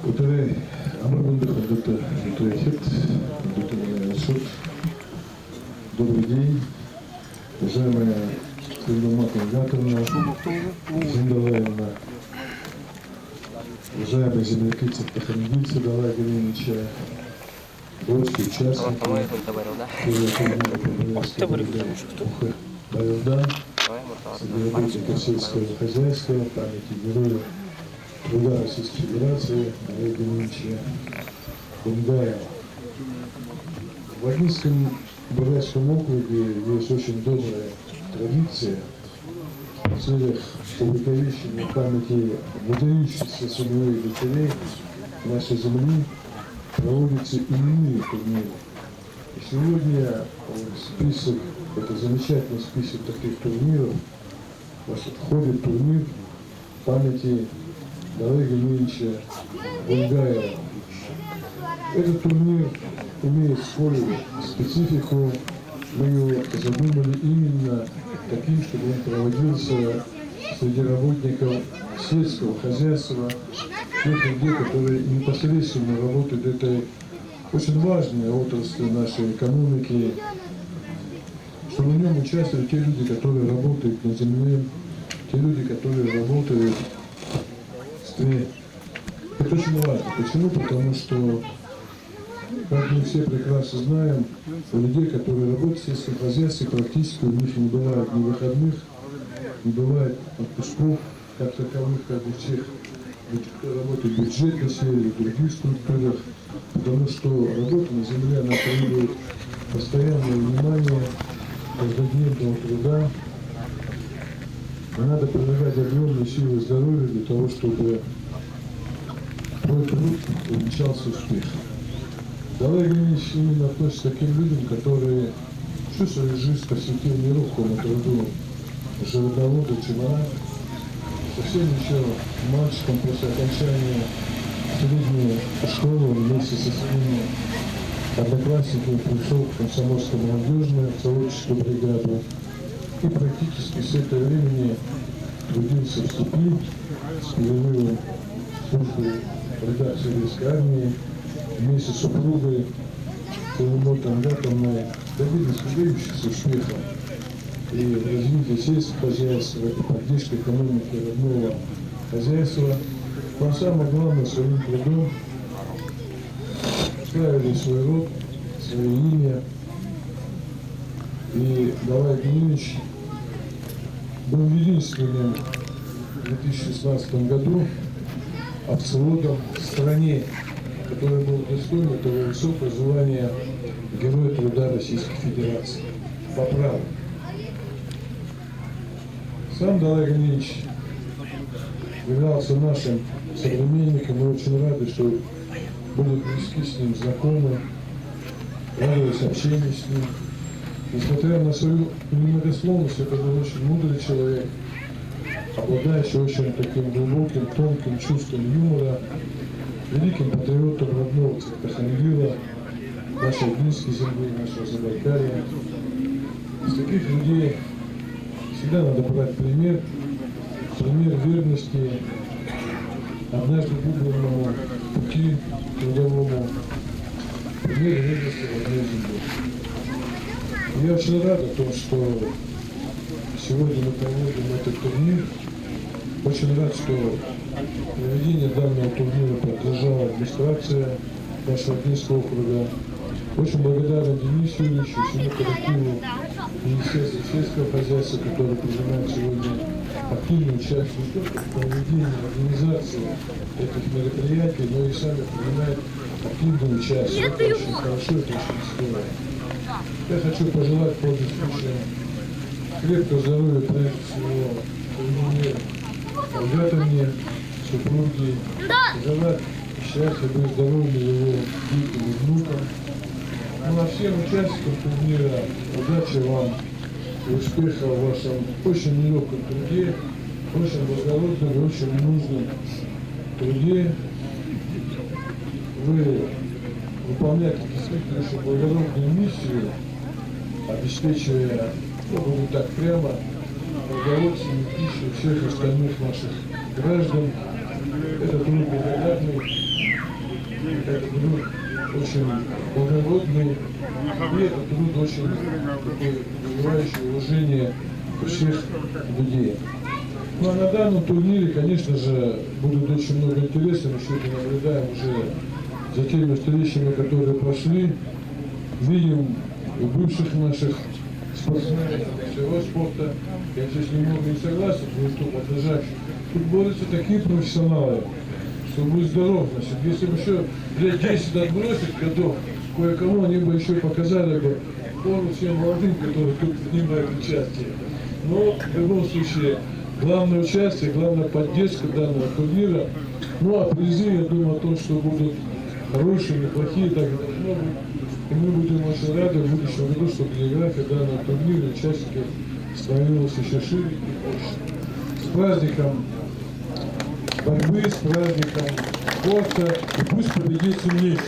Утрай Амрбундах, доктор Эффект, доктор Шут. Добрый день, уважаемая Сергея Гаторна, Зиндалаевна, уважаемые земляки Цехтахангильцы, Далай Галинича, гости, участники, Байылдан, Средневековье сельского хозяйства, памяти героев труда Российской Федерации, Далай Галинича Бунгаева. В Ладинском Бурятском округе есть очень добрая традиция в целях увековечения памяти выдающихся сыновей дочерей нашей земли проводятся именные турниры. И сегодня список, это замечательный список таких турниров, входит турнир памяти Далая Галинича Бунгаева. Этот турнир имеет свою специфику. Мы его задумали именно таким, чтобы он проводился среди работников сельского хозяйства, тех людей, которые непосредственно работают в этой очень важной отрасли нашей экономики, чтобы в нем участвовали те люди, которые работают на земле, те люди, которые работают в стране. Это очень важно. Почему? Потому что, как мы все прекрасно знаем, у людей, которые работают в сельском хозяйстве, практически у них не бывает ни выходных, не бывает отпусков, как таковых, как у всех, кто работает в бюджетной сфере, в других структурах, потому что работа на земле, она требует постоянного внимания, каждодневного труда. И надо прилагать огромные силы здоровья для того, чтобы твой труд увенчался успехом. Далай Галинич именно относится к тем людям, которые всю свою жизнь посвятили нелегкому труду животновода, чемара. Совсем еще мальчиком после окончания средней школы вместе со своими одноклассниками пришел в комсомольскую молодежную творческую бригаду и практически с этого времени трудился в степи с перерывом службы в редакции Советской армии. Вместе с супругой Целемотом Гаторной добились выдающихся успехов и в развитии сельского хозяйства, и поддержки экономики родного хозяйства. Но самое главное, своим трудом ставили свой род, свое имя. И Далай Галинич был единственным в 2016 году овцеводом в стране, который был достоин этого высокого звания Героя труда Российской Федерации. По праву. Сам Далай Галинич являлся нашим современником. Мы очень рады, что были близки с ним, знакомы, радовались общению с ним. Несмотря на свою немногословность, это был очень мудрый человек, обладающий очень таким глубоким, тонким чувством юмора, великим патриотом родного Цехтахангила, нашей Ладинской земли, нашего Забайкалья. Из таких людей всегда надо брать пример верности однажды выбранному пути трудовому, пример верности родной земли. Я очень рад о том, что сегодня мы проводим этот турнир. Очень рад, что проведение данного турнира поддержала администрация нашего Ладинского округа. Очень благодарен Денису Юрьевичу, всему коллективу Министерства сельского хозяйства, который принимает сегодня активное участие не только в проведении, организации этих мероприятий, но и сами принимает активное участие. Это очень хорошо, это очень здорово. Я хочу пожелать, пользуясь случаем, крепкого здоровья, прежде всего, Гаторне, супруги, желать счастья, здоровья его детям и внукам. Ну а всем участникам турнира удачи вам и успеха в вашем очень нелегком труде, очень благородном и очень нужном труде. Вы выполняете действительно очень благородную миссию, обеспечивая, буду так прямо, продовольствие и пищу всех остальных наших граждан. Это труд благодарный. труд очень благородный, и этот труд очень такой вызывающий уважение у всех людей. Ну а на данном турнире, конечно же, будет очень много интереса, мы сегодня наблюдаем уже за теми встречами, которые прошли, видим бывших наших спортсменов всего спорта. Я здесь немного не согласен, что поддержать. Тут борются такие профессионалы, что будь здоров, значит, если бы еще лет 10 отбросить годов, кое-кому они бы еще показали бы форму всем молодым, которые тут принимают участие. Но в любом случае, главное участие, главная поддержка данного турнира. Ну а призы, я думаю, о том, что будут хорошие, неплохие, так и должно быть. И мы будем очень рады в будущем году, чтобы география данного турнира, участников становилась еще шире и больше. С праздником борьбы, с праздником спорта, и пусть победит сильнейший.